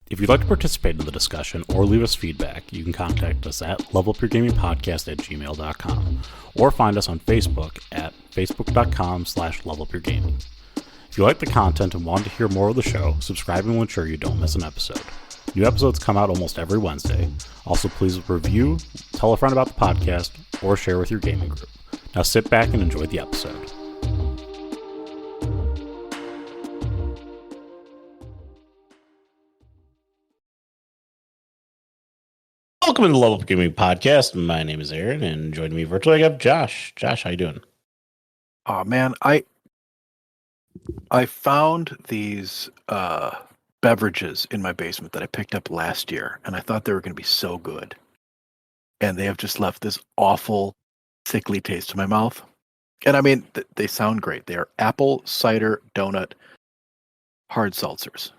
If you'd like to participate in the discussion or leave us feedback, you can contact us at levelupyourgamingpodcast@gmail.com or find us on Facebook at facebook.com/levelupyourgaming. If you like the content and want to hear more of the show, subscribing will ensure you don't miss an episode. New episodes come out almost every Wednesday. Also, please review, tell a friend about the podcast, or share with your gaming group. Now sit back and enjoy the episode. Welcome to the Level Up Gaming Podcast. My name is Aaron, and joining me virtually, I have Josh. Josh, how you doing? Oh man, I found these beverages in my basement that I picked up last year, and I thought they were going to be so good, and they have just left this awful, sickly taste in my mouth. And I mean, they sound great. They are apple cider donut hard seltzers,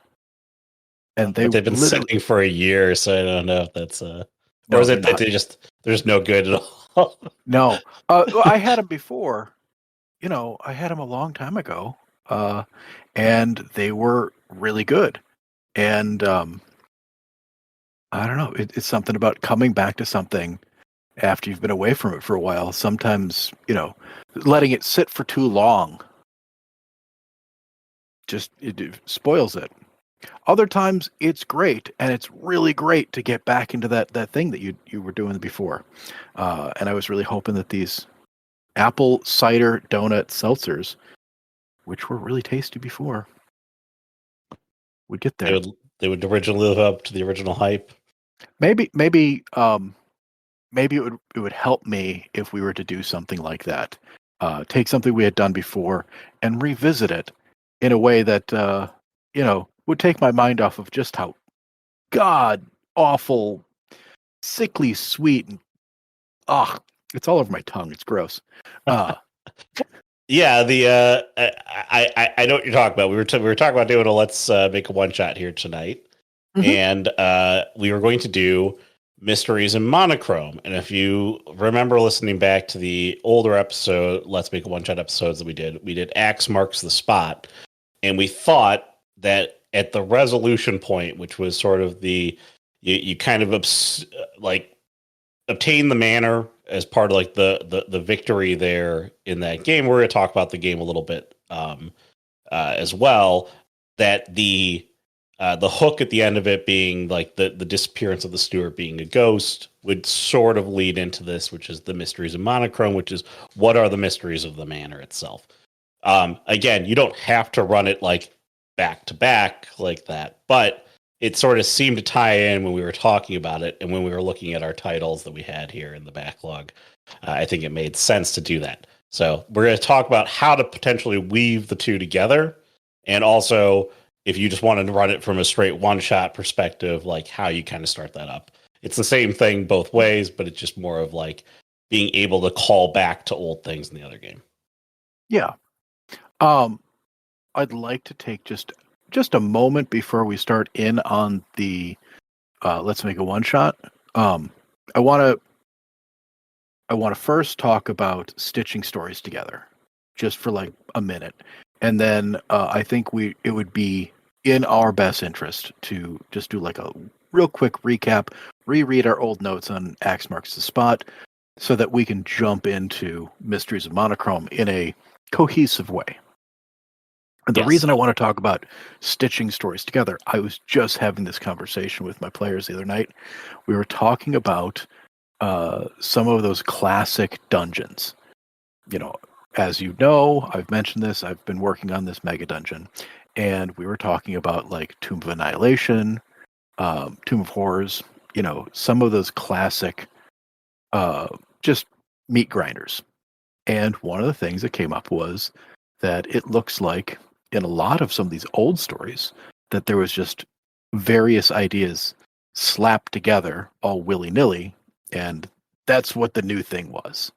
and But they've been sitting for a year, so I don't know if that's or is it that they're just no good at all? No, I had them before. You know, I had them a long time ago, and they were really good. And I don't know, it's something about coming back to something after you've been away from it for a while. Sometimes, you know, letting it sit for too long just it spoils it. Other times it's great, and it's really great to get back into that thing that you were doing before. And I was really hoping that these apple cider donut seltzers, which were really tasty before, would get there. They would originally live up to the original hype. Maybe it would help me if we were to do something like that. Take something we had done before and revisit it in a way that would take my mind off of just how god awful, sickly sweet, and it's all over my tongue. It's gross. Yeah, I know what you're talking about. We were talking about doing a let's make a one shot here tonight, and we were going to do Mysteries in Monochrome. And if you remember listening back to the older episode, let's make a one shot episodes that we did Axe Marks the Spot, and we thought that at the resolution point, which was sort of you kind of obtain the manor as part of like the victory there in that game. We're going to talk about the game a little bit as well. That the hook at the end of it being like the disappearance of the steward being a ghost would sort of lead into this, which is the Mysteries of Monochrome, which is what are the mysteries of the manor itself. Again, you don't have to run it like back to back like that, but it sort of seemed to tie in when we were talking about it, and when we were looking at our titles that we had here in the backlog. I think it made sense to do that. So we're going to talk about how to potentially weave the two together, and also if you just wanted to run it from a straight one-shot perspective, like how you kind of start that up. It's the same thing both ways, but it's just more of like being able to call back to old things in the other game. Yeah. I'd like to take just a moment before we start in on the let's make a one shot. I want to first talk about stitching stories together, just for like a minute, and then I think it would be in our best interest to just do like a real quick recap, reread our old notes on Axe Marks the Spot, so that we can jump into Mysteries of Monochrome in a cohesive way. The reason I want to talk about stitching stories together, I was just having this conversation with my players the other night. We were talking about some of those classic dungeons. You know, as you know, I've mentioned this, I've been working on this mega dungeon, and we were talking about like Tomb of Annihilation, Tomb of Horrors, you know, some of those classic just meat grinders. And one of the things that came up was that it looks like in a lot of some of these old stories that there was just various ideas slapped together all willy-nilly, and that's what the new thing was.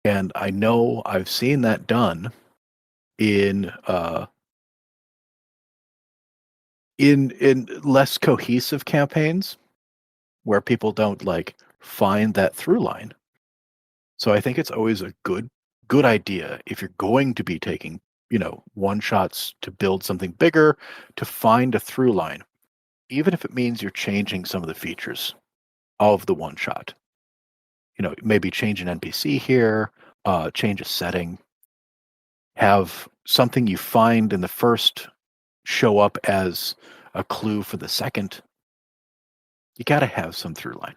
And I know I've seen that done in less cohesive campaigns where people don't like find that through line. So I think it's always a good idea if you're going to be taking, you know, one shots to build something bigger, to find a through line even if it means you're changing some of the features of the one shot. Maybe change an NPC here, change a setting, have something you find in the first show up as a clue for the second. You got to have some through line.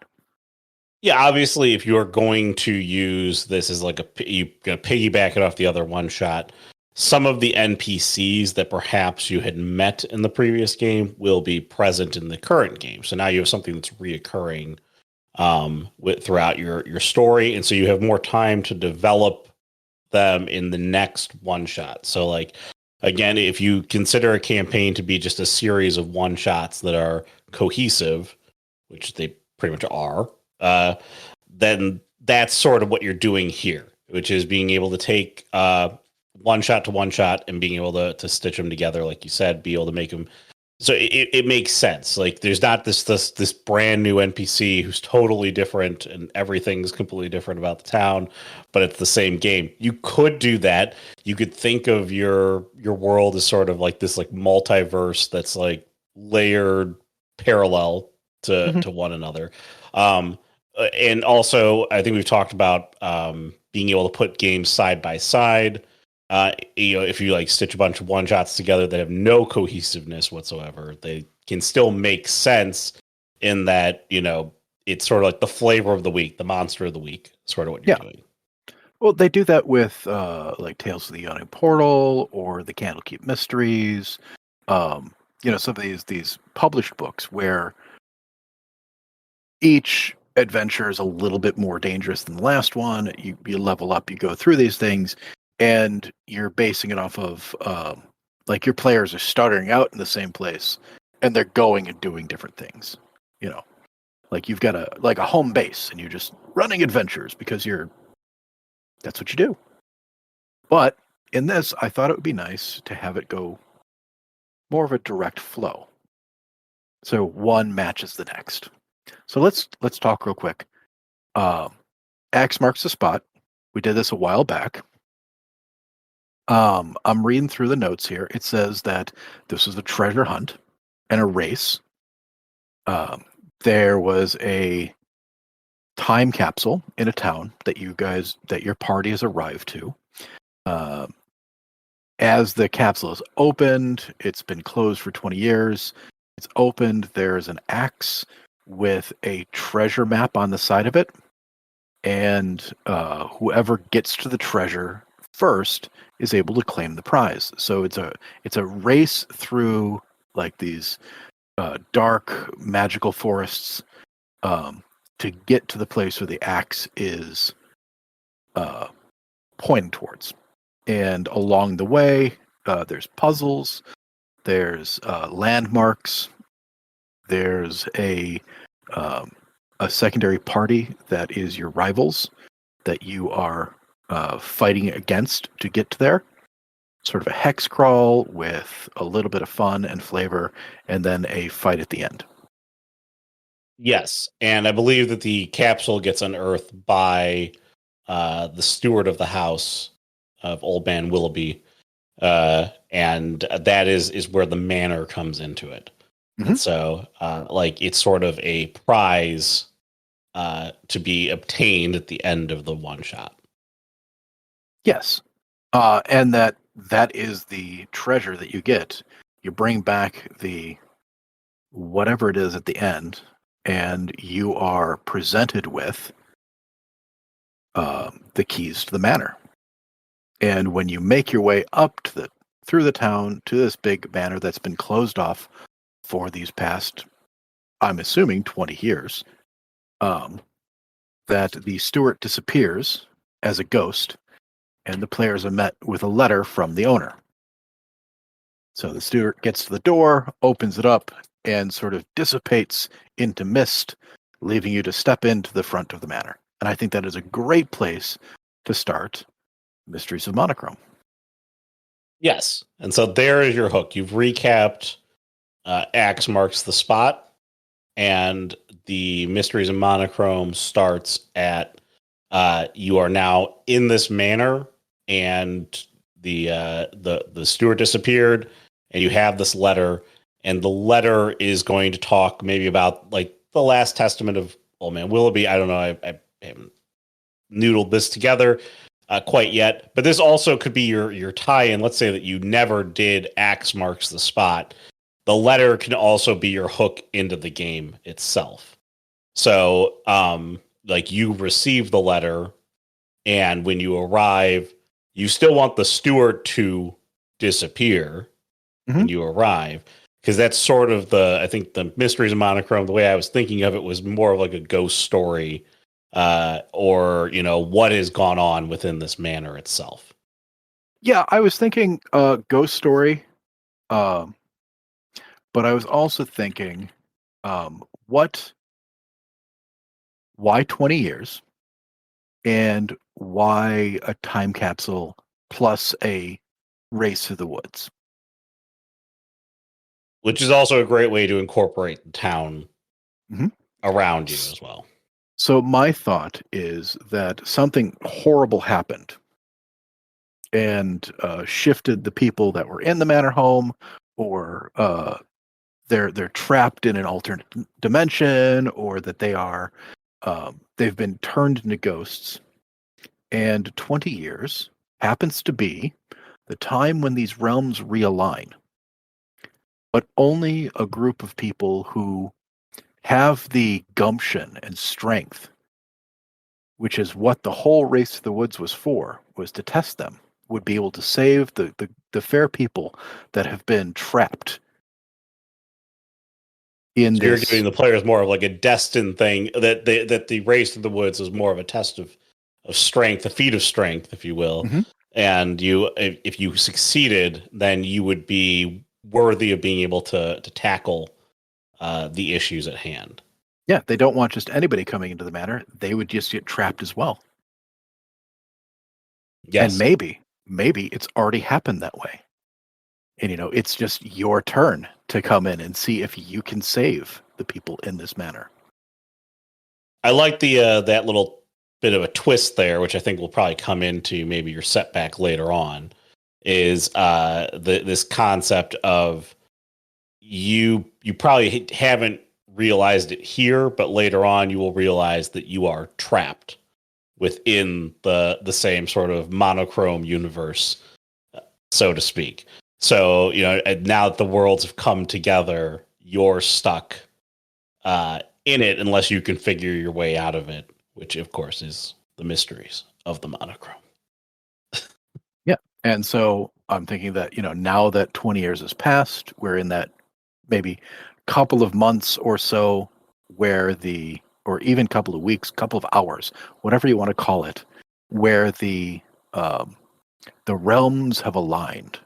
Yeah, obviously, if you're going to use this as like you're going to piggyback it off the other one shot, some of the NPCs that perhaps you had met in the previous game will be present in the current game. So now you have something that's reoccurring throughout your story, and so you have more time to develop them in the next one shot. So, like, again, if you consider a campaign to be just a series of one shots that are cohesive, which they pretty much are, then that's sort of what you're doing here, which is being able to take one shot to one shot and being able to stitch them together, like you said, be able to make them. So it makes sense. Like, there's not this brand new NPC who's totally different and everything's completely different about the town, but it's the same game. You could do that. You could think of your world as sort of like this like multiverse that's like layered parallel to one another. And also, I think we've talked about being able to put games side by side. If you like stitch a bunch of one shots together that have no cohesiveness whatsoever, they can still make sense in that, it's sort of like the flavor of the week, the monster of the week, sort of what you're doing. Well, they do that with like Tales of the Yawning Portal or the Candlekeep Mysteries. Some of these published books where each adventure is a little bit more dangerous than the last one. You level up, you go through these things, and you're basing it off of like your players are starting out in the same place and they're going and doing different things. Like you've got a home base and you're just running adventures because that's what you do. But in this, I thought it would be nice to have it go more of a direct flow. So one matches the next. So let's talk real quick. X marks the spot. We did this a while back. I'm reading through the notes here. It says that this was a treasure hunt and a race. There was a time capsule in a town that your party has arrived to. As the capsule is opened, it's been closed for 20 years. It's opened. There's an axe with a treasure map on the side of it. And whoever gets to the treasure first is able to claim the prize. So it's a race through like these dark magical forests to get to the place where the axe is pointing towards. And along the way, there's puzzles, there's landmarks, there's a secondary party that is your rivals that you are fighting against to get to there. Sort of a hex crawl with a little bit of fun and flavor, and then a fight at the end. Yes, and I believe that the capsule gets unearthed by the steward of the house of Old Man Willoughby, and that is where the manor comes into it. Mm-hmm. And so, it's sort of a prize to be obtained at the end of the one shot. Yes, and that is the treasure that you get. You bring back the whatever it is at the end, and you are presented with the keys to the manor. And when you make your way up through the town to this big manor that's been closed off for these past, I'm assuming, 20 years, that the steward disappears as a ghost, and the players are met with a letter from the owner. So the steward gets to the door, opens it up, and sort of dissipates into mist, leaving you to step into the front of the manor. And I think that is a great place to start Mysteries of Monochrome. Yes. And so there is your hook. You've recapped Axe Marks the Spot, and the Mysteries of Monochrome starts at you are now in this manor, and the steward disappeared, and you have this letter, and the letter is going to talk maybe about like the last testament of Old Man Willoughby. I don't know. I haven't noodled this together quite yet, but this also could be your tie-in. Let's say that you never did Axe Marks the Spot. The letter can also be your hook into the game itself. So, like you receive the letter, and when you arrive, you still want the steward to disappear when you arrive, because that's sort of I think the Mysteries of Monochrome, the way I was thinking of it was more of like a ghost story, or what has gone on within this manor itself. Yeah, I was thinking ghost story, um, but I was also thinking, what, why 20 years, and why a time capsule plus a race through the woods? Which is also a great way to incorporate the town Mhm. around you as well. So my thought is that something horrible happened and shifted the people that were in the manor home, or they're trapped in an alternate dimension, or that they've been turned into ghosts. And 20 years happens to be the time when these realms realign. But only a group of people who have the gumption and strength, which is what the whole race to the woods was for, was to test them, would be able to save the fair people that have been trapped in So you're this. giving the players more of like a destined thing, that the race to the woods is more of a test of strength, a feat of strength, if you will. Mhm. And if you succeeded, then you would be worthy of being able to tackle the issues at hand. Yeah, they don't want just anybody coming into the manor. They would just get trapped as well. And Yes, maybe it's already happened that way. And it's just your turn to come in and see if you can save the people in this manor. I like the that little bit of a twist there, which I think will probably come into maybe your setback later on. Is this concept of you probably haven't realized it here, but later on you will realize that you are trapped within the same sort of monochrome universe, so to speak. So and now that the worlds have come together, you're stuck in it unless you can figure your way out of it, which of course is the mysteries of the monochrome. Yeah. And so I'm thinking that, now that 20 years has passed, we're in that maybe couple of months or so where or even couple of weeks, couple of hours, whatever you want to call it, where um, the realms have aligned.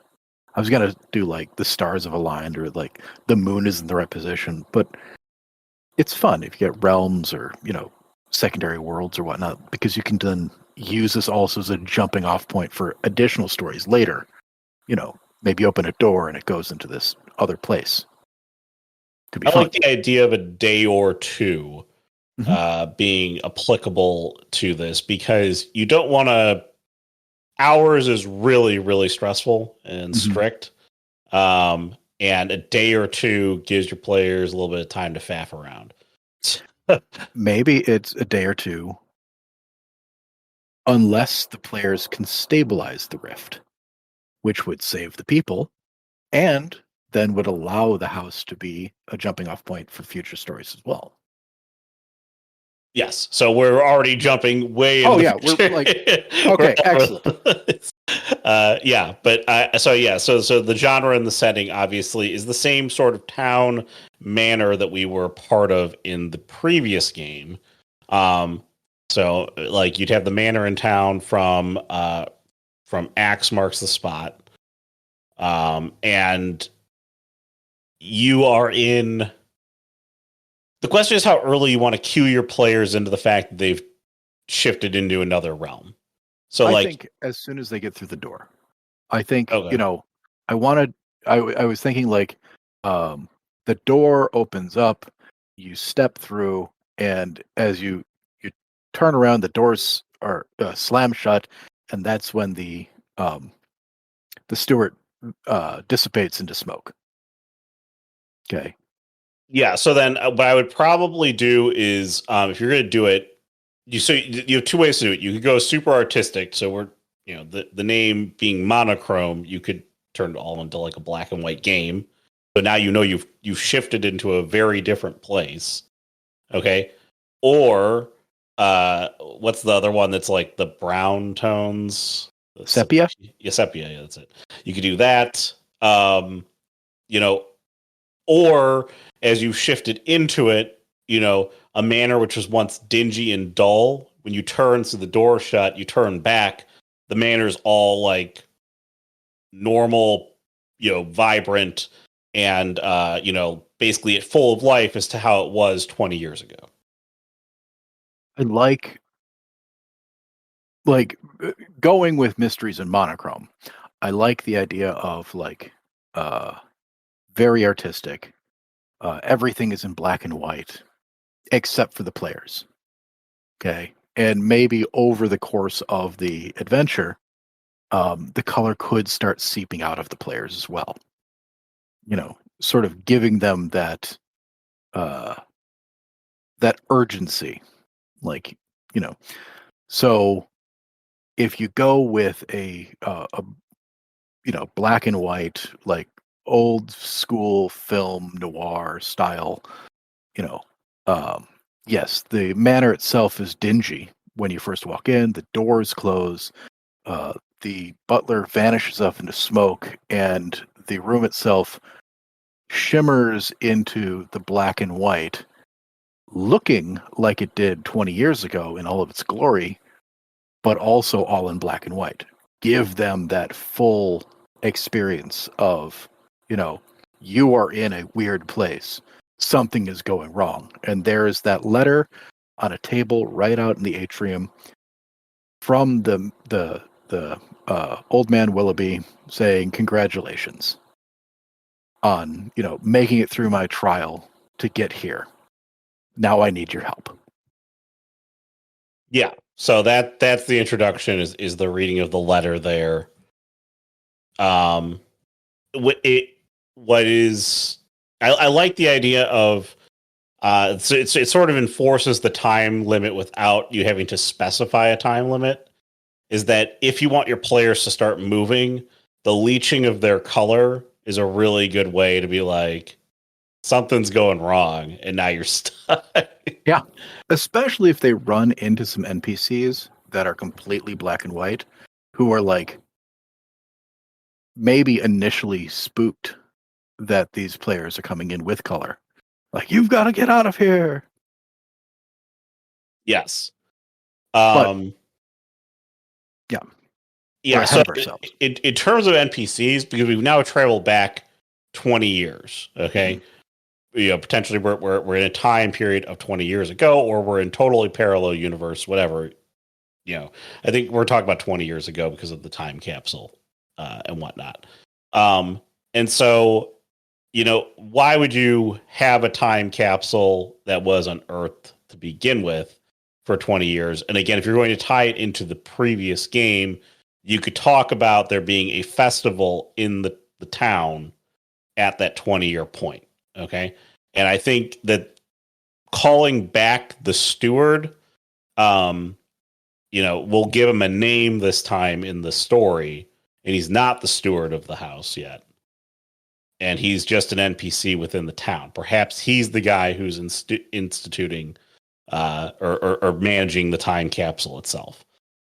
I was gonna do like the stars have aligned, or like the moon is in the right position, but it's fun if you get realms, or secondary worlds or whatnot, because you can then use this also as a jumping off point for additional stories later. Maybe open a door and it goes into this other place. Could be I fun. like the idea of a day or two Hmm. being applicable to this, because you don't want to. Hours is really, really stressful and Hmm. strict. And a day or two gives your players a little bit of time to faff around. Maybe it's a day or two, unless the players can stabilize the rift, which would save the people and then would allow the house to be a jumping off point for future stories as well. Yes, so we're already jumping way Oh into yeah, the we're future. like, okay, excellent. Yeah, but so the genre and the setting obviously is the same sort of town manor that we were part of in the previous game. Um, so like you'd have the manor in town from Axe Marks the Spot, and you are in. The question is how early you want to cue your players into the fact that they've shifted into another realm. So I like, think as soon as they get through the door, I think, okay, I wanted, I was thinking like, um, the door opens up, you step through, and as you turn around, the doors are slam shut, and that's when um, the steward dissipates into smoke. Okay. Yeah. So then, what I would probably do is, if you're going to do it, you have two ways to do it. You could go super artistic. So the name being monochrome, you could turn it all into like a black and white game. So now you've shifted into a very different place. Okay. Or what's the other one that's like the brown tones? Sepia? Yeah, sepia. Yeah, that's it. You could do that. You know, or as you shifted into it, a manor which was once dingy and dull. When you turn to the door shut, you turn back. The manor's all like normal, vibrant, and basically full of life as to how it was 20 years ago. I like going with Mysteries in Monochrome. I like the idea of like very artistic. Everything is in black and white except for the players. Okay. And maybe over the course of the adventure, the color could start seeping out of the players as well. Sort of giving them uh, that urgency. Like, you know, so if you go with a black and white, like old school film noir style, you know, um, yes, the manor itself is dingy when you first walk in. The doors close. Uh, the butler vanishes up into smoke, and the room itself shimmers into the black and white, looking like it did 20 years ago in all of its glory, but also all in black and white. Give them that full experience of, you are in a weird place. Something is going wrong. And there is that letter on a table right out in the atrium from the old man Willoughby saying, "Congratulations on, making it through my trial to get here. Now I need your help." Yeah. So that's the introduction is the reading of the letter there. Um, what is I like the idea of so it sort of enforces the time limit without you having to specify a time limit. Is that if you want your players to start moving, the leaching of their color is a really good way to be like, something's going wrong and now you're stuck. Yeah. Especially if they run into some NPCs that are completely black and white, who are like maybe initially spooked that these players are coming in with color. Like, you've got to get out of here. Yes. But yeah, we're Yeah. ahead So of ourselves. in terms of NPCs, because we've now traveled back 20 years, okay? Potentially we're in a time period of 20 years ago, or we're in totally parallel universe, whatever. I think we're talking about 20 years ago because of the time capsule and whatnot. Um, and so, why would you have a time capsule that was on Earth to begin with for 20 years? And again, if you're going to tie it into the previous game, you could talk about there being a festival in the town at that 20-year point. Okay. And I think that calling back the steward, we'll give him a name this time in the story, and he's not the steward of the house yet. And he's just an NPC within the town. Perhaps he's the guy who's instituting or managing the time capsule itself.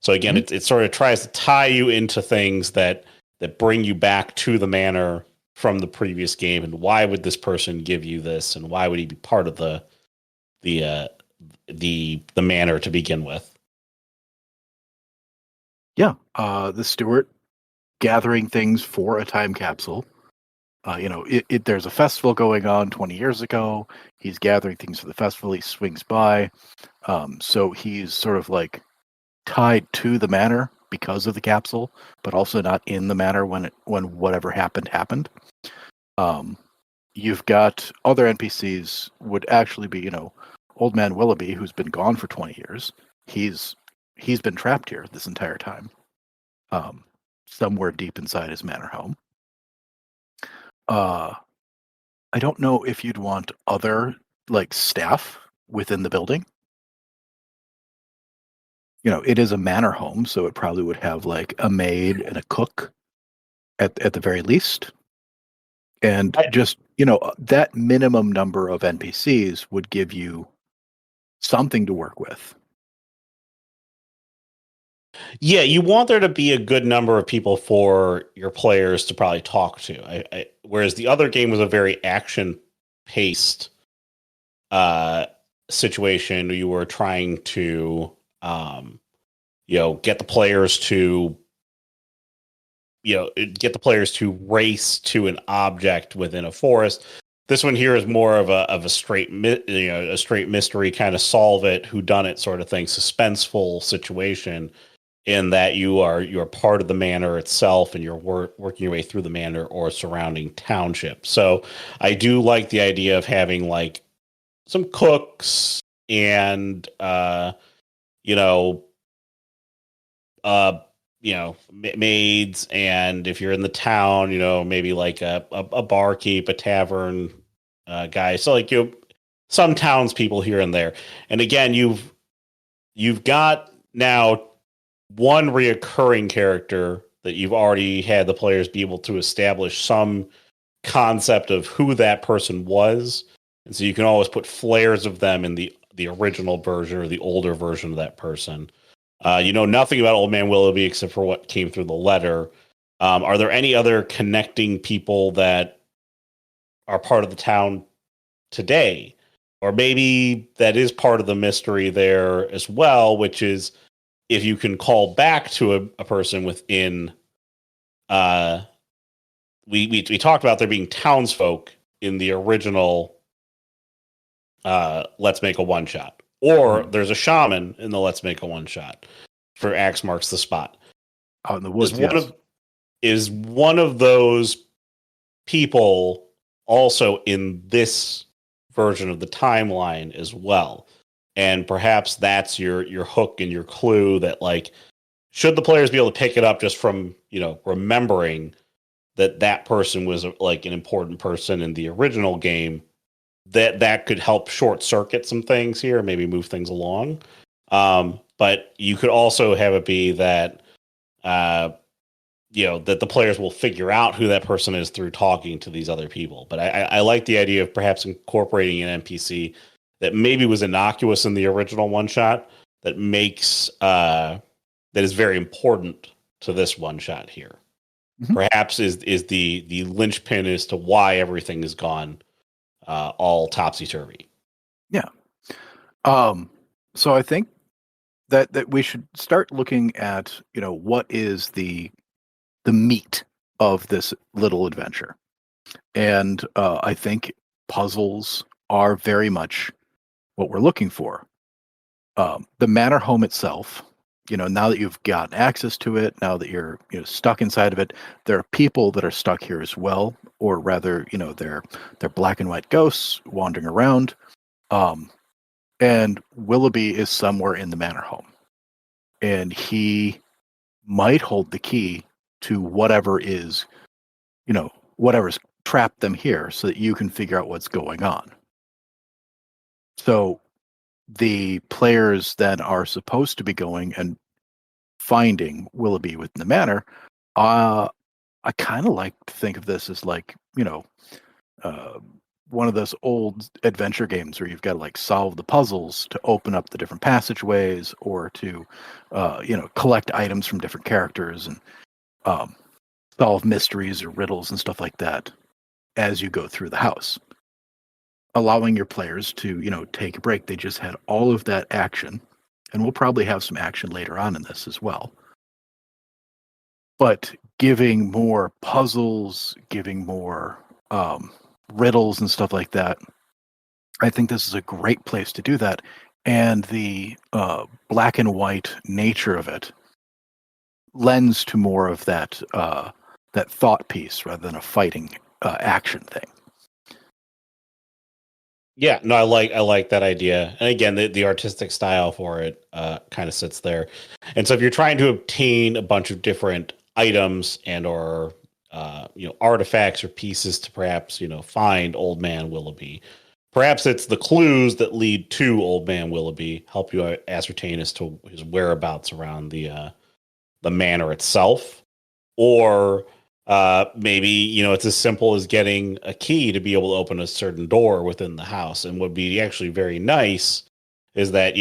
So again, it sort of tries to tie you into things that bring you back to the manor from the previous game, and why would this person give you this, and why would he be part of the manor to begin with? Yeah. The steward gathering things for a time capsule. There's a festival going on 20 years ago. He's gathering things for the festival. He swings by. So he's sort of like tied to the manor because of the capsule, but also not in the manor when whatever happened. You've got other NPCs would actually be, old man Willoughby, who's been gone for 20 years. He's been trapped here this entire time, somewhere deep inside his manor home. I don't know if you'd want other like staff within the building. It is a manor home, so it probably would have like a maid and a cook at the very least. And just, that minimum number of NPCs would give you something to work with. Yeah, you want there to be a good number of people for your players to probably talk to. Whereas the other game was a very action paced situation. You were trying to, get the players to, race to an object within a forest. This one here is more of a straight, a straight mystery kind of solve it, whodunit sort of thing, suspenseful situation. In that you are part of the manor itself, and you're working your way through the manor or surrounding township. So I do like the idea of having like some cooks and maids, and if you're in the town, maybe like a barkeep, a tavern guy. So like some townspeople here and there. And again, you've got now one reoccurring character that you've already had the players be able to establish some concept of who that person was. And so you can always put flares of them in the original version or the older version of that person. You know nothing about Old Man Willoughby except for what came through the letter. Are there any other connecting people that are part of the town today? Or maybe that is part of the mystery there as well, which is if you can call back to a person within, we talked about there being townsfolk in the original Let's Make a One Shot, or there's a shaman in the Let's Make a One Shot for Axe Marks the Spot. Out in the woods, is one of those people also in this version of the timeline as well? And perhaps that's your hook and your clue that, like, should the players be able to pick it up just from, remembering that person was like an important person in the original game, that could help short circuit some things here, maybe move things along. But you could also have it be that, that the players will figure out who that person is through talking to these other people. But I like the idea of perhaps incorporating an NPC that maybe was innocuous in the original one shot that makes that is very important to this one shot here. Mm-hmm. Perhaps is the linchpin as to why everything is gone all topsy-turvy. Yeah. So I think that we should start looking at, what is the meat of this little adventure. And I think puzzles are very much what we're looking for. The manor home itself, now that you've gotten access to it, now that you're stuck inside of it, there are people that are stuck here as well, or rather, they're black and white ghosts wandering around. And Willoughby is somewhere in the manor home, and he might hold the key to whatever is, whatever's trapped them here, so that you can figure out what's going on. So the players that are supposed to be going and finding Willoughby within the manor, I kind of like to think of this as like, one of those old adventure games where you've got to like solve the puzzles to open up the different passageways, or to, collect items from different characters and solve mysteries or riddles and stuff like that as you go through the house. Allowing your players to, take a break. They just had all of that action, and we'll probably have some action later on in this as well. But giving more puzzles, giving more riddles and stuff like that, I think this is a great place to do that. And the black and white nature of it lends to more of that that thought piece rather than a fighting action thing. Yeah, no, I like that idea. And again, the artistic style for it kind of sits there. And so if you're trying to obtain a bunch of different items and or artifacts or pieces to perhaps, find Old Man Willoughby. Perhaps it's the clues that lead to Old Man Willoughby, help you ascertain as to his whereabouts around the manor itself. Or maybe, it's as simple as getting a key to be able to open a certain door within the house. And would be actually very nice is that,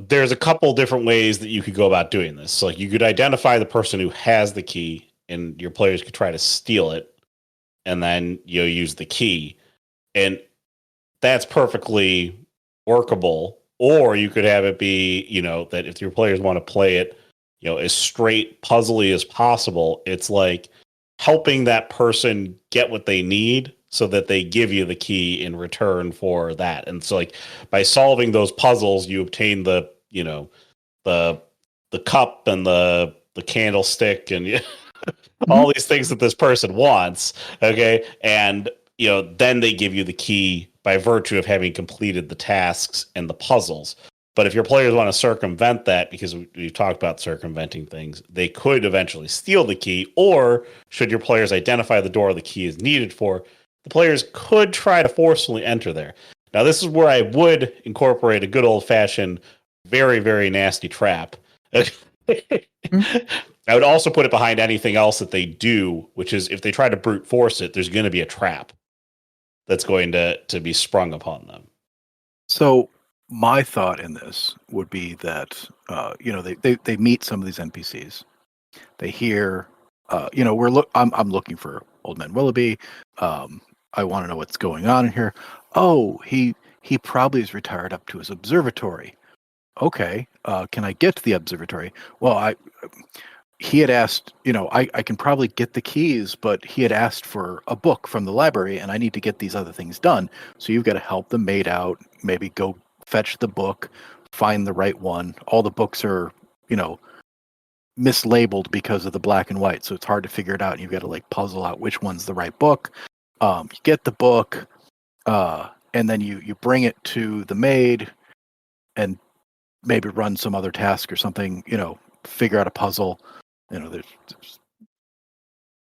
there's a couple different ways that you could go about doing this. So, like, you could identify the person who has the key, and your players could try to steal it, and then use the key, and that's perfectly workable. Or you could have it be, that if your players want to play it, as straight puzzly as possible, it's like helping that person get what they need so that they give you the key in return for that. And so, like, by solving those puzzles, you obtain the the cup and the candlestick and all these things that this person wants. Okay. And, then they give you the key by virtue of having completed the tasks and the puzzles. But if your players want to circumvent that, because we've talked about circumventing things, they could eventually steal the key. Or should your players identify the door the key is needed for, the players could try to forcefully enter there. Now, this is where I would incorporate a good old-fashioned, very, very nasty trap. I would also put it behind anything else that they do, which is if they try to brute force it, there's going to be a trap that's going to be sprung upon them. So my thought in this would be that they meet some of these NPCs. They hear, I'm looking for Old Man Willoughby. I want to know what's going on in here. Oh, he probably is retired up to his observatory. Okay, can I get to the observatory? Well, he had asked, I can probably get the keys, but he had asked for a book from the library, and I need to get these other things done. So you've got to help the maid out, maybe go fetch the book, find the right one. All the books are, mislabeled because of the black and white, so it's hard to figure it out, and you've got to like puzzle out which one's the right book. You get the book, and then you bring it to the maid, and maybe run some other task or something. Figure out a puzzle.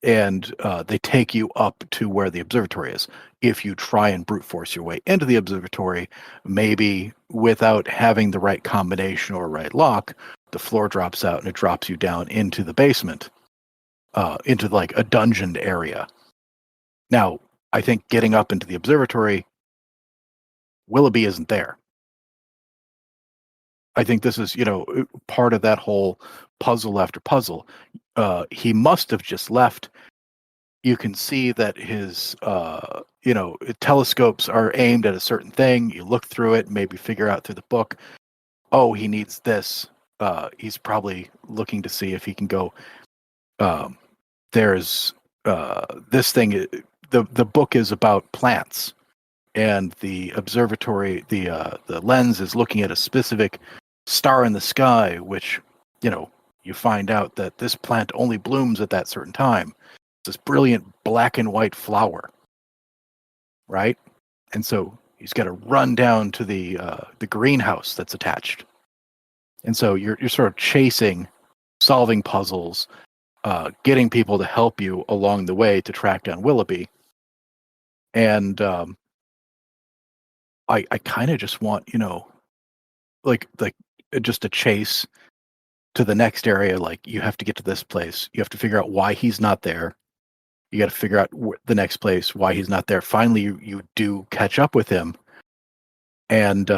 And they take you up to where the observatory is. If you try and brute force your way into the observatory, maybe without having the right combination or right lock, the floor drops out and it drops you down into the basement, into like a dungeoned area. Now, I think getting up into the observatory, Willoughby isn't there. I think this is, part of that whole puzzle after puzzle. He must have just left. You can see that his, telescopes are aimed at a certain thing. You look through it, maybe figure out through the book, oh, he needs this. He's probably looking to see if he can go. There's this thing. The book is about plants, and the observatory, the lens is looking at a specific star in the sky, which, you find out that this plant only blooms at that certain time. This brilliant black and white flower, right? And so he's got to run down to the greenhouse that's attached. And so you're sort of chasing, solving puzzles, getting people to help you along the way to track down Willoughby. And I kind of just want, like just a chase to the next area. Like, you have to get to this place. You have to figure out why he's not there. You got to figure out the next place, why he's not there. Finally, you do catch up with him. And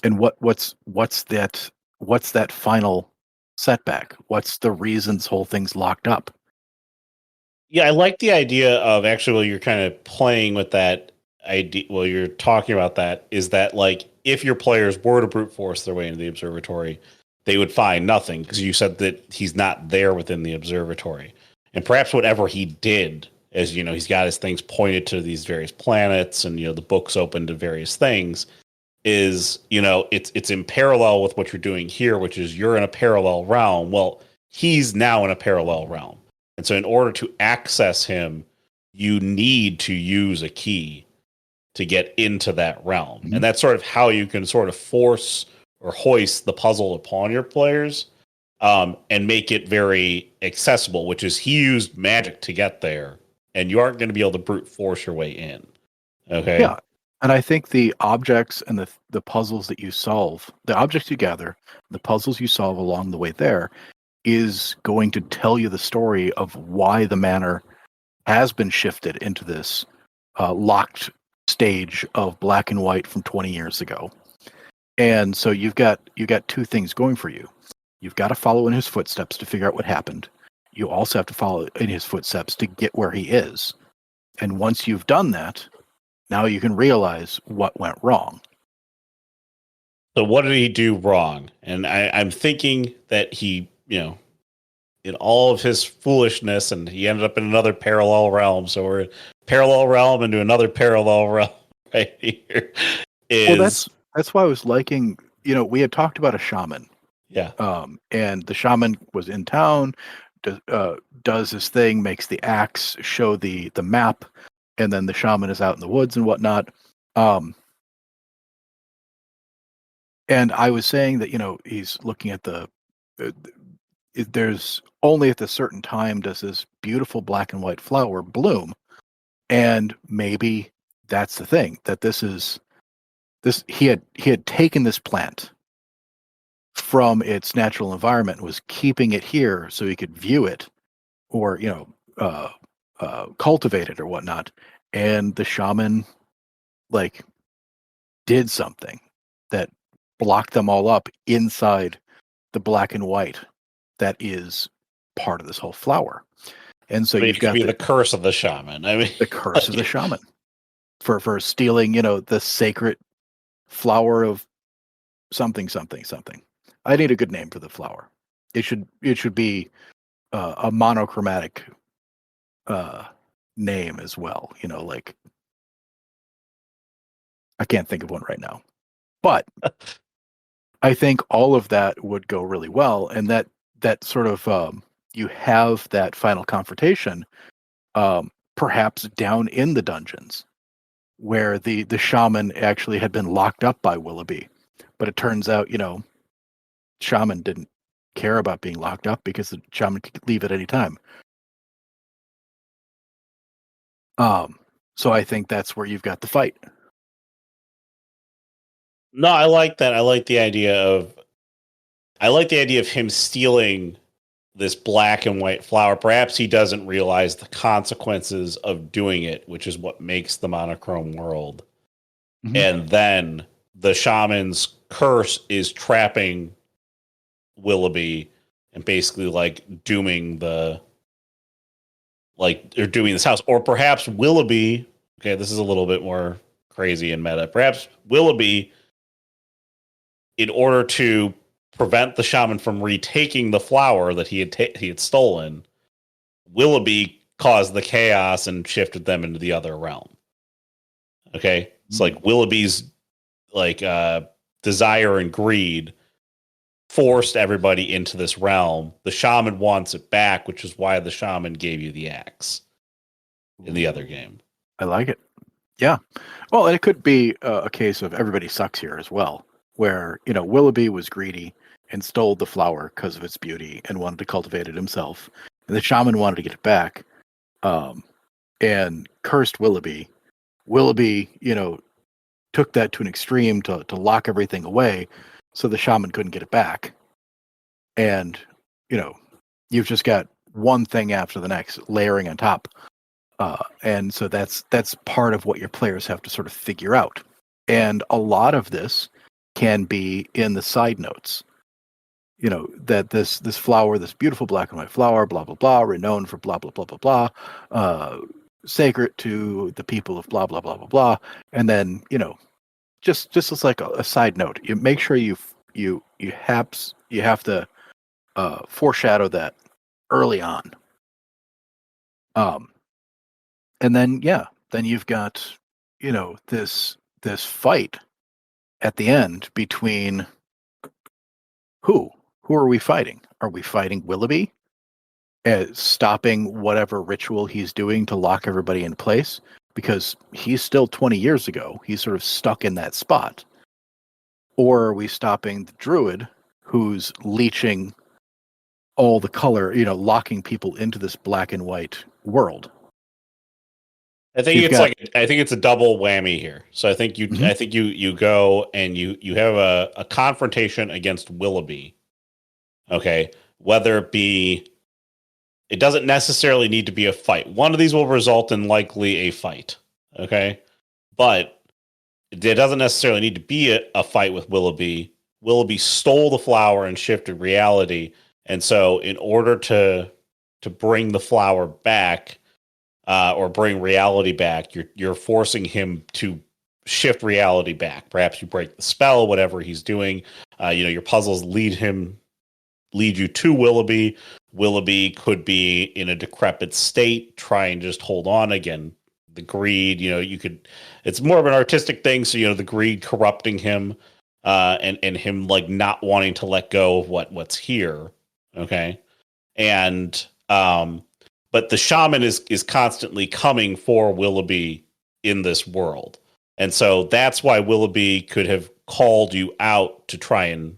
what's that final setback? What's the reason this whole thing's locked up? Yeah, I like the idea of actually you're kind of playing with that idea. Well, you're talking about that is that, like, if your players were to brute force their way into the observatory, they would find nothing because you said that he's not there within the observatory. And perhaps whatever he did, as he's got his things pointed to these various planets and, the books open to various things, is, it's in parallel with what you're doing here, which is you're in a parallel realm. Well, he's now in a parallel realm. And so in order to access him, you need to use a key to get into that realm. Mm-hmm. And that's sort of how you can sort of force or hoist the puzzle upon your players. and make it very accessible, which is he used magic to get there, and you aren't going to be able to brute force your way in. Okay. Yeah. And I think the objects and the puzzles that you solve, the objects you gather, the puzzles you solve along the way there is going to tell you the story of why the manor has been shifted into this locked stage of black and white from 20 years ago. And so you've got two things going for you. You've got to follow in his footsteps to figure out what happened. You also have to follow in his footsteps to get where he is. And once you've done that, now you can realize what went wrong. So what did he do wrong? And I'm thinking that he, in all of his foolishness, and he ended up in another parallel realm. So we're parallel realm into another parallel realm right here. Well, that's why I was liking, we had talked about a shaman. Yeah. And the shaman was in town, does his thing, makes the axe, show the map, and then the shaman is out in the woods and whatnot. And I was saying that, he's looking at there's only at a certain time does this beautiful black and white flower bloom. And maybe that's the thing, that he had taken this plant from its natural environment and was keeping it here so he could view it or, cultivate it or whatnot. And the shaman did something that blocked them all up inside the black and white that is part of this whole flower. And so you've got the curse of the shaman. I mean, the curse of the shaman for stealing, the sacred flower of something. I need a good name for the flower. It should be a monochromatic name as well. I can't think of one right now, but I think all of that would go really well, and that sort of you have that final confrontation, perhaps down in the dungeons, where the shaman actually had been locked up by Willoughby, but it turns out shaman didn't care about being locked up because the shaman could leave at any time. So I think that's where you've got the fight. No, I like that. I like the idea of him stealing this black and white flower. Perhaps he doesn't realize the consequences of doing it, which is what makes the monochrome world. Mm-hmm. And then the shaman's curse is trapping Willoughby and basically dooming dooming this house. Or perhaps Willoughby, okay, this is a little bit more crazy and meta. Perhaps Willoughby, in order to prevent the shaman from retaking the flower that he had stolen, Willoughby caused the chaos and shifted them into the other realm. Okay, it's Willoughby's desire and greed forced everybody into this realm. The shaman wants it back, which is why the shaman gave you the axe in the other game. I like it. Yeah. Well, and it could be a case of everybody sucks here as well, where, Willoughby was greedy and stole the flower because of its beauty and wanted to cultivate it himself. And the shaman wanted to get it back and cursed Willoughby. Willoughby, took that to an extreme to lock everything away so the shaman couldn't get it back. And, you've just got one thing after the next layering on top. And so that's part of what your players have to sort of figure out. And a lot of this can be in the side notes. That this flower, this beautiful black and white flower, blah, blah, blah, renowned for blah, blah, blah, blah, blah, sacred to the people of blah, blah, blah, blah, blah. And then, just as like a side note, you make sure you have to foreshadow that early on. And then, then you've got, this fight at the end between who are we fighting? Are we fighting Willoughby stopping whatever ritual he's doing to lock everybody in place? Because he's still 20 years ago. He's sort of stuck in that spot. Or are we stopping the druid who's leeching all the color, locking people into this black and white world. I think it's a double whammy here. So I think you go and you have a confrontation against Willoughby. Okay. Whether it be, it doesn't necessarily need to be a fight. One of these will result in likely a fight. Okay. But it doesn't necessarily need to be a fight with Willoughby. Willoughby stole the flower and shifted reality. And so in order to bring the flower back, or bring reality back, you're forcing him to shift reality back. Perhaps you break the spell, whatever he's doing. Your puzzles lead you to Willoughby. Willoughby could be in a decrepit state, try and just hold on again. The greed, it's more of an artistic thing. So, the greed corrupting him, and him like not wanting to let go of what's here. Okay. And, but the shaman is constantly coming for Willoughby in this world. And so that's why Willoughby could have called you out to try and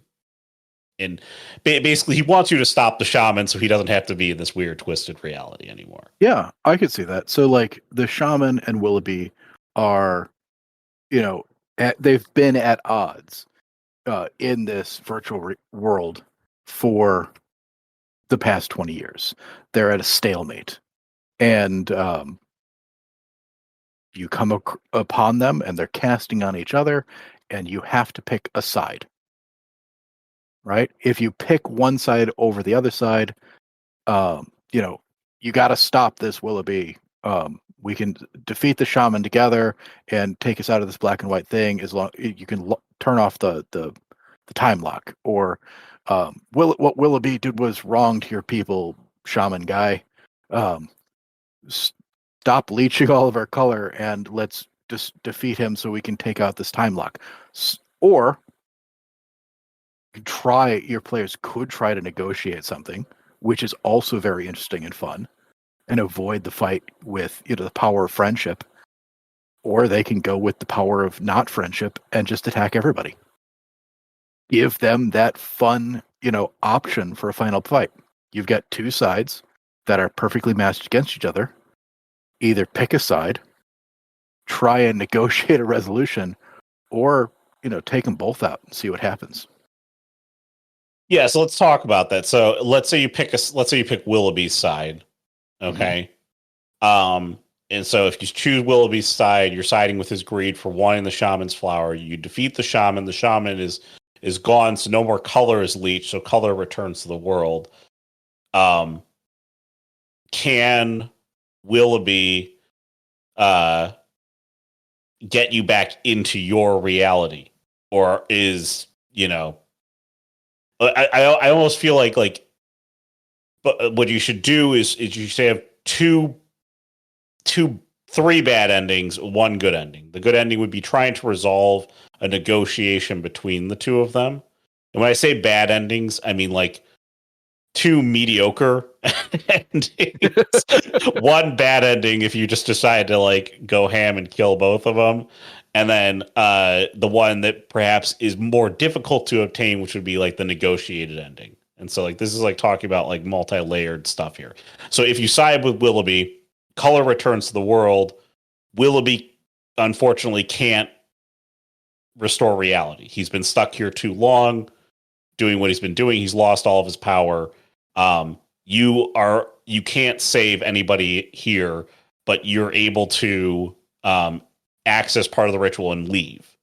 basically he wants you to stop the shaman so he doesn't have to be in this weird twisted reality anymore. Yeah, I could see that. So like the shaman and Willoughby are, they've been at odds in this virtual world for the past 20 years. They're at a stalemate. And you come upon them and they're casting on each other, and you have to pick a side. Right? If you pick one side over the other side, you got to stop this Willoughby. We can defeat the shaman together and take us out of this black and white thing. As long you can turn off the time lock, or what Willoughby did was wrong to your people, shaman guy. Stop leeching all of our color and let's just defeat him so we can take out this time lock. Or your players could try to negotiate something, which is also very interesting and fun, and avoid the fight with the power of friendship. Or they can go with the power of not friendship and just attack everybody. Give them that fun, option for a final fight. You've got two sides that are perfectly matched against each other. Either pick a side, try and negotiate a resolution, or take them both out and see what happens. Yeah, so let's talk about that. So let's say you pick Willoughby's side, okay? Mm-hmm. And so if you choose Willoughby's side, you're siding with his greed for wanting the shaman's flower. You defeat the shaman. The shaman is gone, so no more color is leached, so color returns to the world. Can Willoughby get you back into your reality, or is I almost feel like but what you should do is you should have three bad endings, one good ending. The good ending would be trying to resolve a negotiation between the two of them. And when I say bad endings, I mean like two mediocre endings. One bad ending if you just decide to like go ham and kill both of them. And then the one that perhaps is more difficult to obtain, which would be like the negotiated ending. And so like this is like talking about like multi-layered stuff here. So if you side with Willoughby, color returns to the world. Willoughby unfortunately can't restore reality. He's been stuck here too long doing what he's been doing. He's lost all of his power. You can't save anybody here, but you're able to access part of the ritual and leave.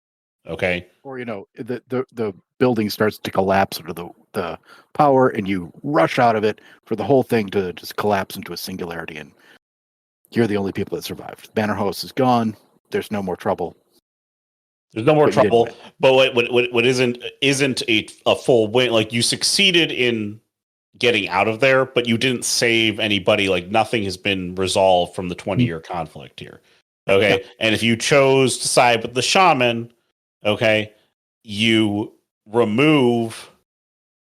Okay. Or the building starts to collapse under the power, and you rush out of it for the whole thing to just collapse into a singularity, and you're the only people that survived. Banner Host is gone. There's no more trouble. There's no more trouble. But what isn't a full win? Like you succeeded in getting out of there, but you didn't save anybody. Like nothing has been resolved from the 20-year conflict here. Okay. Yeah. And if you chose to side with the shaman, okay, you remove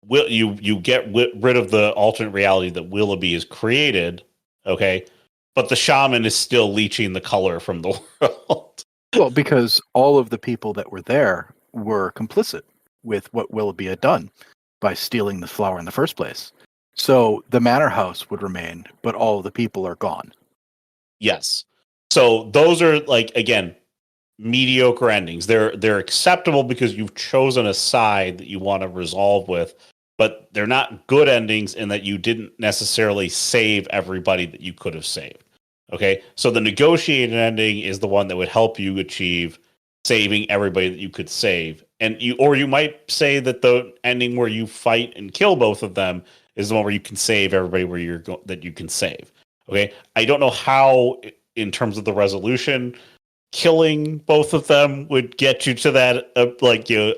you get rid of the alternate reality that Willoughby has created. Okay. But the shaman is still leeching the color from the world. Well, because all of the people that were there were complicit with what Willoughby had done by stealing the flower in the first place. So the manor house would remain, but all of the people are gone. Yes. So those are like, again, mediocre endings. They're acceptable because you've chosen a side that you want to resolve with, but they're not good endings in that you didn't necessarily save everybody that you could have saved. Okay? So the negotiated ending is the one that would help you achieve saving everybody that you could save. And you might say that the ending where you fight and kill both of them is the one where you can save everybody that you can save. Okay? I don't know how in terms of the resolution killing both of them would get you to that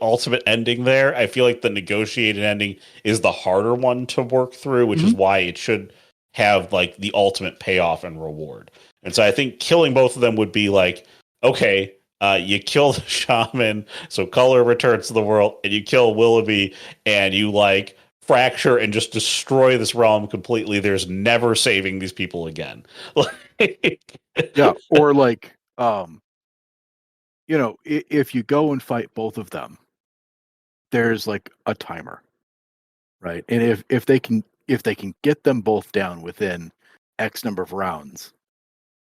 ultimate ending there. I feel like the negotiated ending is the harder one to work through, which is why it should have like the ultimate payoff and reward. And so I think killing both of them would be like, okay, you kill the shaman, so color returns to the world, and you kill Willoughby, and you like fracture and just destroy this realm completely. There's never saving these people again. Yeah, or like if you go and fight both of them, there's like a timer, right? And if they can get them both down within X number of rounds,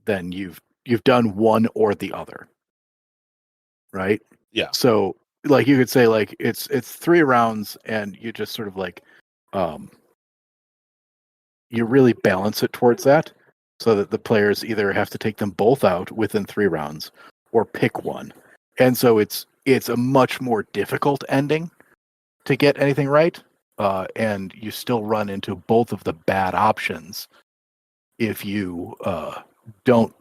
then you've done one or the other, right? Yeah. So like you could say like it's 3 rounds, and you just sort of like um you really balance it towards that, so that the players either have to take them both out within 3 rounds or pick one. And so it's a much more difficult ending to get anything right, and you still run into both of the bad options if you don't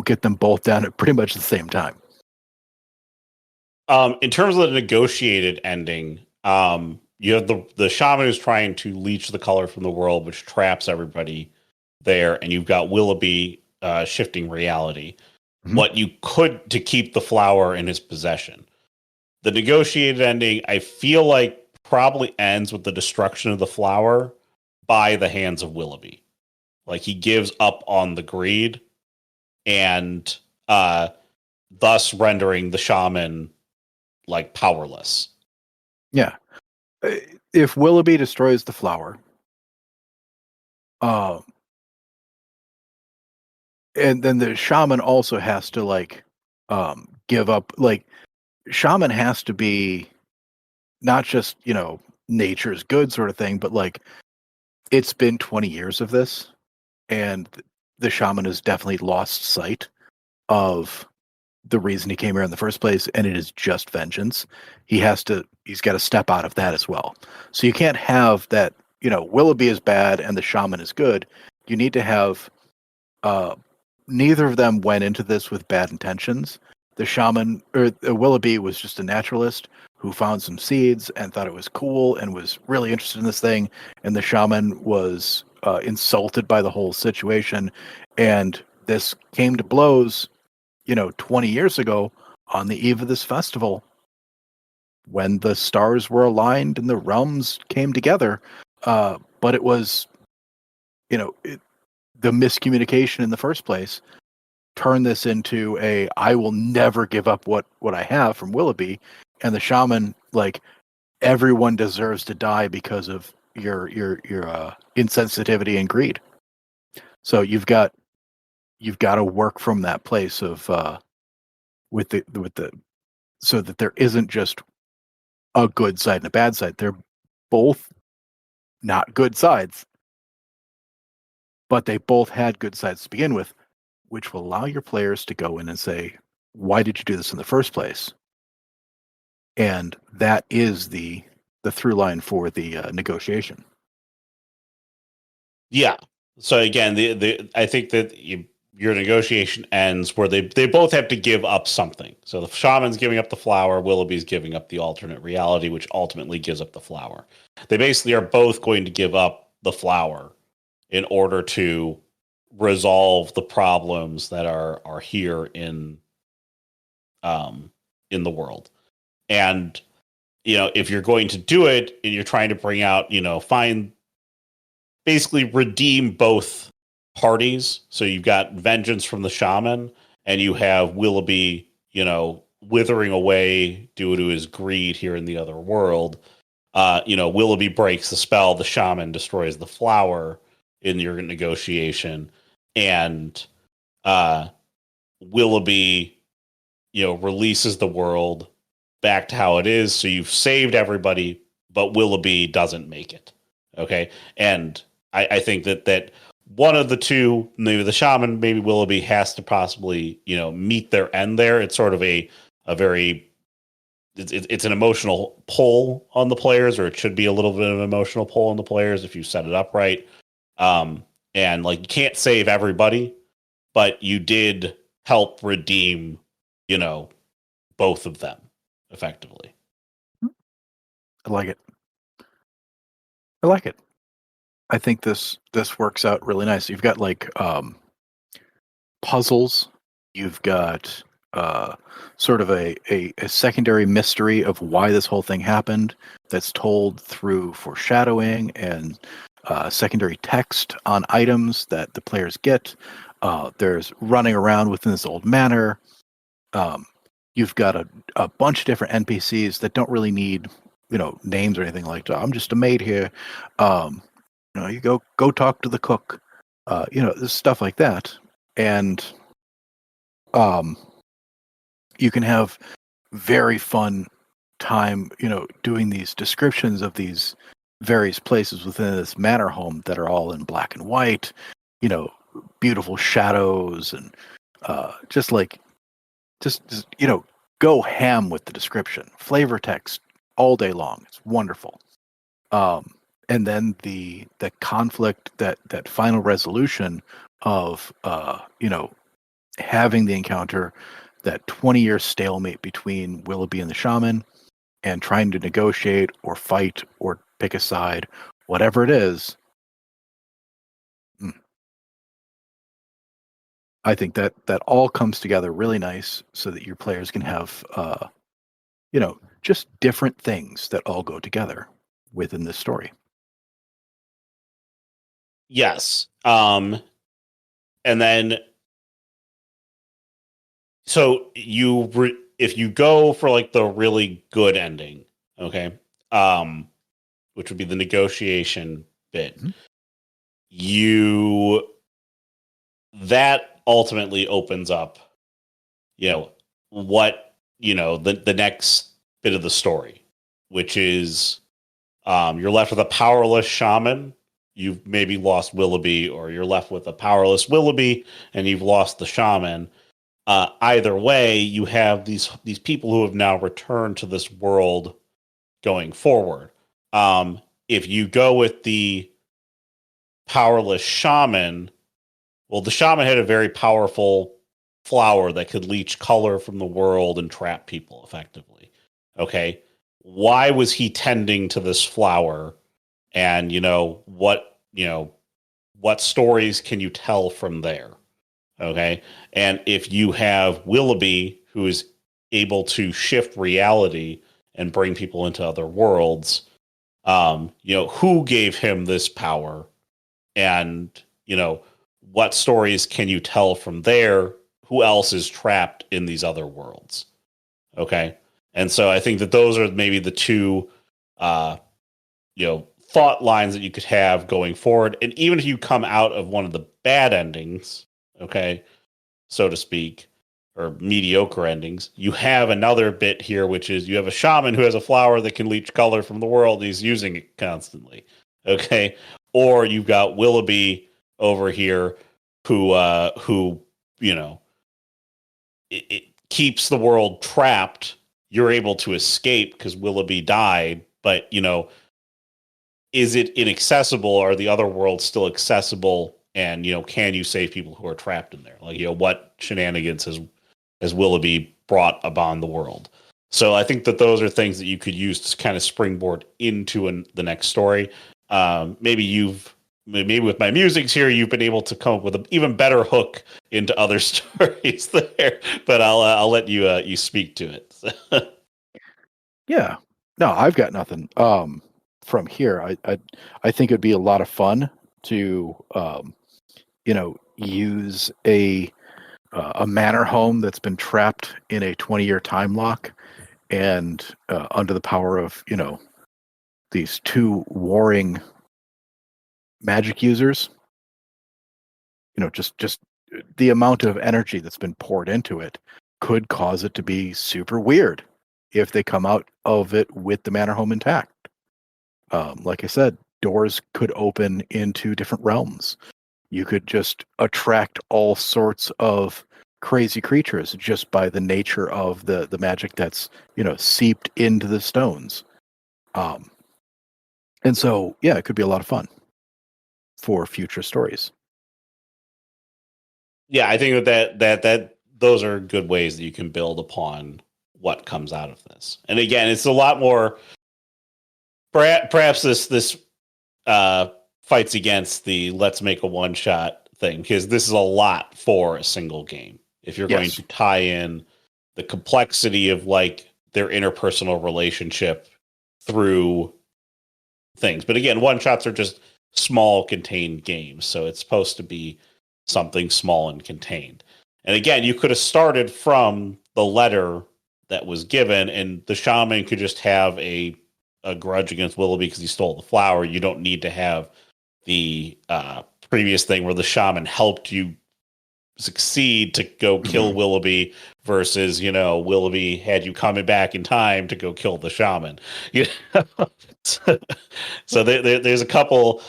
get them both down at pretty much the same time. In terms of the negotiated ending, you have the shaman who's trying to leech the color from the world, which traps everybody there, and you've got Willoughby shifting reality. Mhm. What you could to keep the flower in his possession. The negotiated ending, I feel like, probably ends with the destruction of the flower by the hands of Willoughby. Like he gives up on the greed, and thus rendering the shaman like powerless. Yeah. If Willoughby destroys the flower, and then the shaman also has to like give up, like shaman has to be not just, nature's good sort of thing, but like it's been 20 years of this, and the shaman has definitely lost sight of the reason he came here in the first place, and it is just vengeance. He's got to step out of that as well. So you can't have that, Willoughby is bad and the shaman is good. You need to have neither of them went into this with bad intentions. The shaman, or Willoughby, was just a naturalist who found some seeds and thought it was cool and was really interested in this thing. And the shaman was insulted by the whole situation. And this came to blows, 20 years ago on the eve of this festival, when the stars were aligned and the realms came together. But it was, the miscommunication in the first place turn this into I will never give up what I have from Willoughby, and the shaman, like, everyone deserves to die because of your insensitivity and greed. So you've got to work from that place of with the so that there isn't just a good side and a bad side. They're both not good sides, but they both had good sides to begin with, which will allow your players to go in and say, why did you do this in the first place? And that is the through line for the negotiation. Yeah. So again, the I think that your negotiation ends where they both have to give up something. So the shaman's giving up the flower, Willoughby's giving up the alternate reality, which ultimately gives up the flower. They basically are both going to give up the flower in order to resolve the problems that are here in the world. And if you're going to do it and you're trying to bring out, find basically redeem both parties. So you've got vengeance from the shaman, and you have Willoughby, withering away due to his greed here in the other world. Willoughby breaks the spell, the shaman destroys the flower in your negotiation, and Willoughby, releases the world back to how it is. So you've saved everybody, but Willoughby doesn't make it. Okay. And I think that one of the two, maybe the shaman, maybe Willoughby, has to possibly, meet their end there. It's sort of a very, it's an emotional pull on the players, or it should be a little bit of an emotional pull on the players if you set it up right. And like, you can't save everybody, but you did help redeem, both of them effectively. I like it. I like it. I think this works out really nice. You've got like puzzles. You've got sort of a secondary mystery of why this whole thing happened that's told through foreshadowing and secondary text on items that the players get. There's running around within this old manor. You've got a bunch of different NPCs that don't really need names or anything like that. I'm just a maid here. You go talk to the cook. Stuff like that, and you can have very fun time, doing these descriptions of these various places within this manor home that are all in black and white, beautiful shadows, and just go ham with the description, flavor text all day long. It's wonderful. And then the conflict, that final resolution of having the encounter, that 20-year stalemate between Willoughby and the shaman, and trying to negotiate or fight or pick a side, whatever it is. I think that all comes together really nice so that your players can have just different things that all go together within this story. Yes. And then, so if you go for like the really good ending, okay, which would be the negotiation bit, that ultimately opens up, what, the next bit of the story, which is, you're left with a powerless shaman. You've maybe lost Willoughby, or you're left with a powerless Willoughby and you've lost the shaman. Either way, you have these people who have now returned to this world going forward. If you go with the powerless shaman, well, the shaman had a very powerful flower that could leech color from the world and trap people effectively. Okay. Why was he tending to this flower? And, what stories can you tell from there? Okay. And if you have Willoughby, who is able to shift reality and bring people into other worlds, who gave him this power? And, what stories can you tell from there? Who else is trapped in these other worlds? Okay. And so I think that those are maybe the two, thought lines that you could have going forward. And even if you come out of one of the bad endings, okay, so to speak, or mediocre endings, you have another bit here, which is you have a shaman who has a flower that can leech color from the world. And he's using it constantly. Okay. Or you've got Willoughby over here who it keeps the world trapped. You're able to escape because Willoughby died, but is it inaccessible? Are the other worlds still accessible? And can you save people who are trapped in there? Like, what shenanigans has Willoughby brought upon the world? So I think that those are things that you could use to kind of springboard into the next story. Maybe with my musings here, you've been able to come up with an even better hook into other stories there. But I'll let you speak to it. Yeah, no, I've got nothing. From here, I think it'd be a lot of fun to use a manor home that's been trapped in a 20-year time lock, and under the power of these two warring magic users. Just the amount of energy that's been poured into it could cause it to be super weird if they come out of it with the manor home intact. Like I said, doors could open into different realms. You could just attract all sorts of crazy creatures just by the nature of the magic that's seeped into the stones. And so, yeah, it could be a lot of fun for future stories. Yeah, I think that those are good ways that you can build upon what comes out of this. And again, it's a lot more. Perhaps this fights against the let's make a one shot thing, because this is a lot for a single game. If you're going to tie in the complexity of like their interpersonal relationship through things, but again, one shots are just small contained games, so it's supposed to be something small and contained. And again, you could have started from the letter that was given, and the shaman could just have a grudge against Willoughby because he stole the flower. You don't need to have the previous thing where the shaman helped you succeed to go kill Willoughby versus, Willoughby had you coming back in time to go kill the shaman. So there's a couple.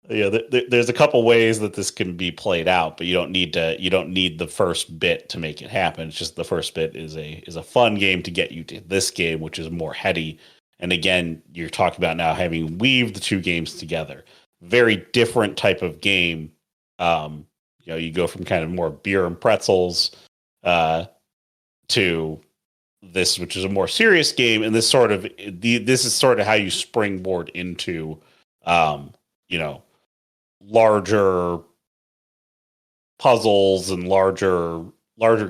There's a couple ways that this can be played out, but you don't need the first bit to make it happen. It's just the first bit is a fun game to get you to this game, which is more heady. And again, you're talking about now having weaved the two games together. Very different type of game. You go from kind of more beer and pretzels to this, which is a more serious game, and this is sort of how you springboard into larger puzzles and larger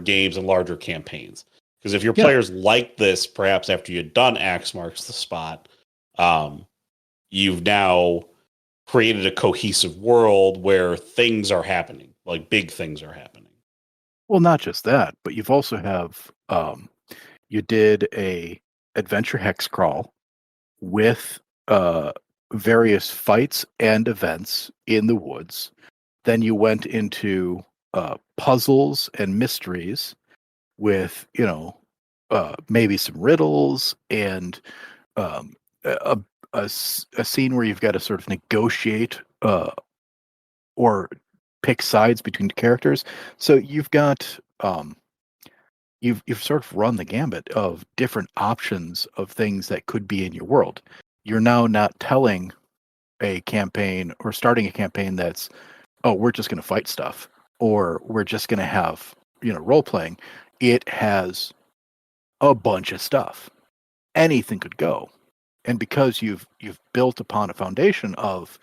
games and larger campaigns. Because if your players like this, perhaps after you've done Axe Marks the Spot, you've now created a cohesive world where things are happening, like big things are happening. Well, not just that, but you've also have you did a adventure hex crawl with various fights and events in the woods. Then you went into puzzles and mysteries with maybe some riddles and a scene where you've got to sort of negotiate or pick sides between characters. So you've got you've sort of run the gambit of different options of things that could be in your world. You're now not telling a campaign or starting a campaign that's, oh, we're just going to fight stuff, or we're just going to have role playing. It has a bunch of stuff. Anything could go. And because you've built upon a foundation of,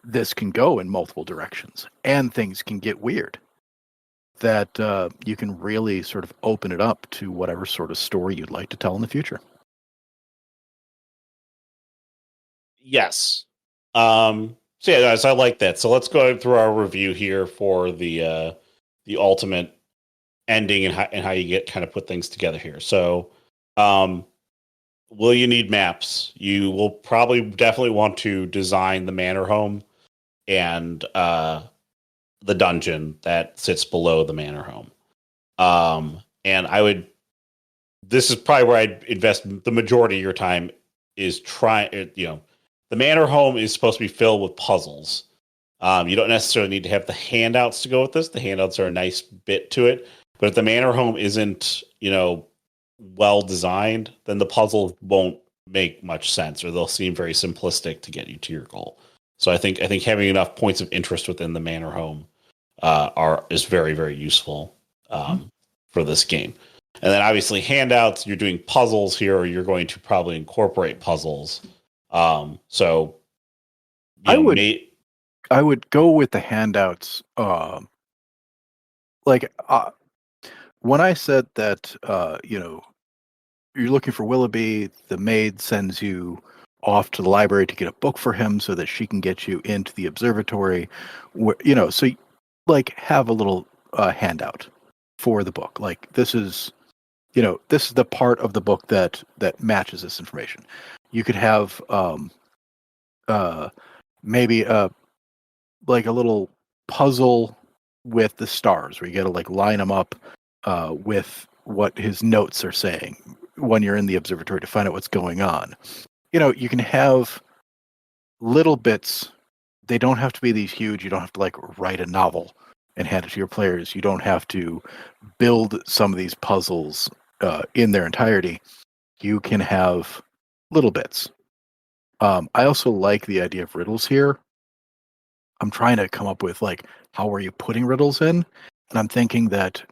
this can go in multiple directions and things can get weird, that you can really sort of open it up to whatever sort of story you'd like to tell in the future. Yes. So I like that. So let's go through our review here for the ultimate ending and how you get kind of put things together here. So, will you need maps? You will probably definitely want to design the manor home and the dungeon that sits below the manor home. And this is probably where I'd invest the majority of your time is trying, the manor home is supposed to be filled with puzzles. You don't necessarily need to have the handouts to go with this. The handouts are a nice bit to it. But if the manor home isn't, well designed, then the puzzle won't make much sense, or they'll seem very simplistic to get you to your goal. So I think having enough points of interest within the manor home is very, very useful for this game. And then obviously handouts, you're doing puzzles here, or you're going to probably incorporate puzzles. So I would go with the handouts. When I said that, you're looking for Willoughby, the maid sends you off to the library to get a book for him so that she can get you into the observatory. So like have a little handout for the book. Like this is the part of the book that matches this information. You could have maybe like a little puzzle with the stars where you got to like line them up with what his notes are saying when you're in the observatory to find out what's going on. You can have little bits. They don't have to be these huge. You don't have to like write a novel and hand it to your players. You don't have to build some of these puzzles in their entirety. You can have little bits. I also like the idea of riddles here. I'm trying to come up with like how are you putting riddles in, and I'm thinking that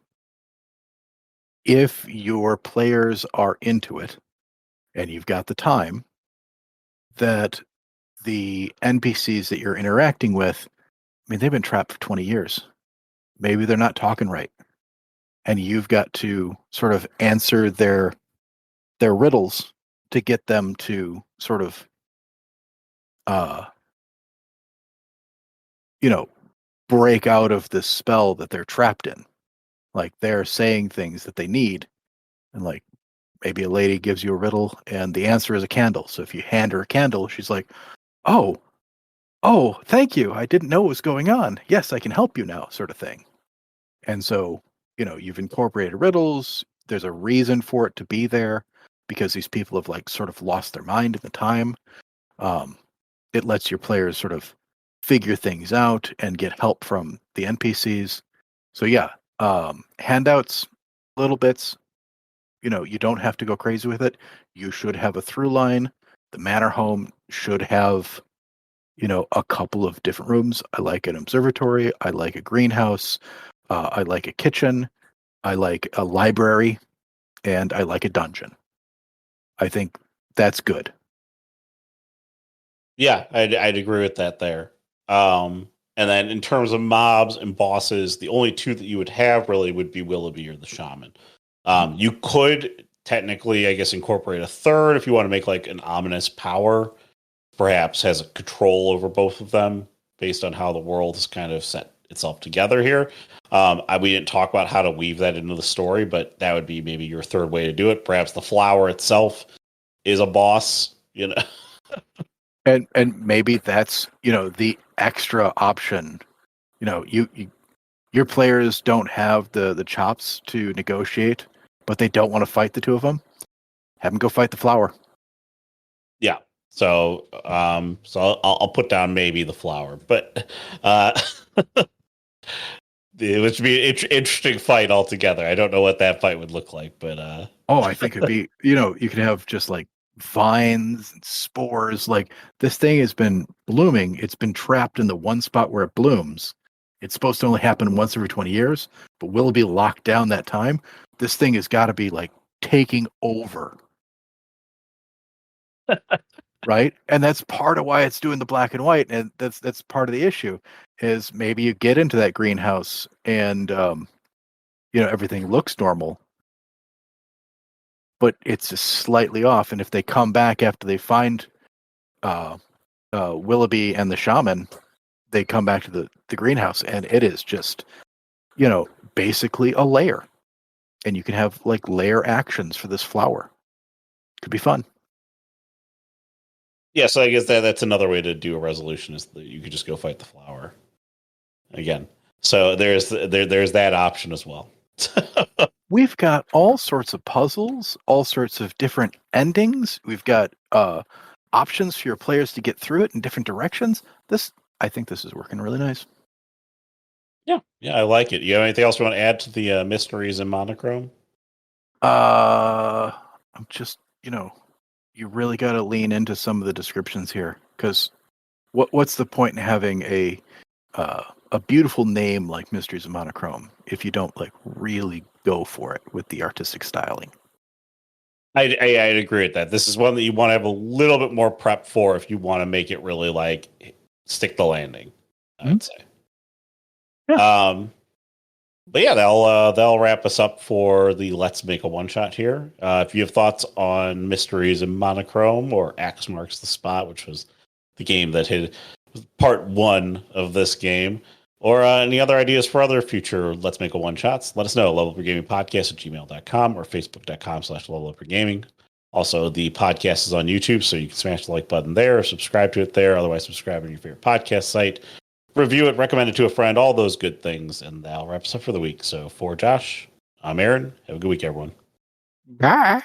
if your players are into it and you've got the time, that the NPCs that you're interacting with, I mean, they've been trapped for 20 years. Maybe they're not talking right, and you've got to sort of answer their riddles to get them to sort of uh you know break out of this spell that they're trapped in. Like they're saying things that they need, and like maybe a lady gives you a riddle and the answer is a candle. So if you hand her a candle, she's like, "Oh, oh, thank you. I didn't know what was going on. Yes, I can help you now," sort of thing. And so, you've incorporated riddles. There's a reason for it to be there because these people have like sort of lost their mind in the time. Um, it lets your players sort of figure things out and get help from the NPCs. So yeah, handouts, little bits. You don't have to go crazy with it. You should have a through line. The manor home should have, a couple of different rooms. I like an observatory. I like a greenhouse. I like a kitchen. I like a library, and I like a dungeon. I think that's good. Yeah, I'd agree with that there. And then in terms of mobs and bosses, the only two that you would have really would be Willoughby or the Shaman. You could technically, I guess, incorporate a third if you want to make like an ominous power, perhaps has a control over both of them based on how the world has kind of set itself together here. We didn't talk about how to weave that into the story, but that would be maybe your third way to do it. Perhaps the flower itself is a boss, you know. And maybe that's the extra option. Your players don't have the chops to negotiate, but they don't want to fight the two of them. Have them go fight the flower. Yeah. So I'll put down maybe the flower, but it would be an interesting fight altogether. I don't know what that fight would look like, but Oh, I think it'd be, you could have just like vines and spores. Like this thing has been blooming. It's been trapped in the one spot where it blooms. It's supposed to only happen once every 20 years, but will it be locked down that time? This thing has got to be like taking over. Right. And that's part of why it's doing the black and white. And that's part of the issue is maybe you get into that greenhouse and, everything looks normal, but it's just slightly off. And if they come back after they find uh, Willoughby and the shaman, they come back to the greenhouse and it is just, basically a lair. And you can have like lair actions for this flower. Could be fun. yeah. So I guess that's another way to do a resolution is that you could just go fight the flower again. So there's that option as well. We've got all sorts of puzzles, all sorts of different endings. We've got options for your players to get through it in different directions. I think this is working really nice. Yeah, I like it. You have anything else you want to add to the mysteries in monochrome? I'm just, you really got to lean into some of the descriptions here because what's the point in having a beautiful name like Mysteries of Monochrome if you don't like really go for it with the artistic styling? I'd agree with that. This is one that you want to have a little bit more prep for if you want to make it really like stick the landing. I would say. Yeah. But yeah, that'll wrap us up for the Let's Make a One Shot here. If you have thoughts on Mysteries in Monochrome or Axe Marks the Spot, which was the game that hit part one of this game, or any other ideas for other future Let's Make a One Shots, let us know. Level Up Your Gaming Podcast at gmail.com or facebook.com/levelup your gaming. Also, the podcast is on YouTube, so you can smash the like button there, subscribe to it there. Otherwise, subscribe on your favorite podcast site. Review it, recommend it to a friend, all those good things. And that'll wrap us up for the week. So for Josh, I'm Aaron. Have a good week, everyone. Bye.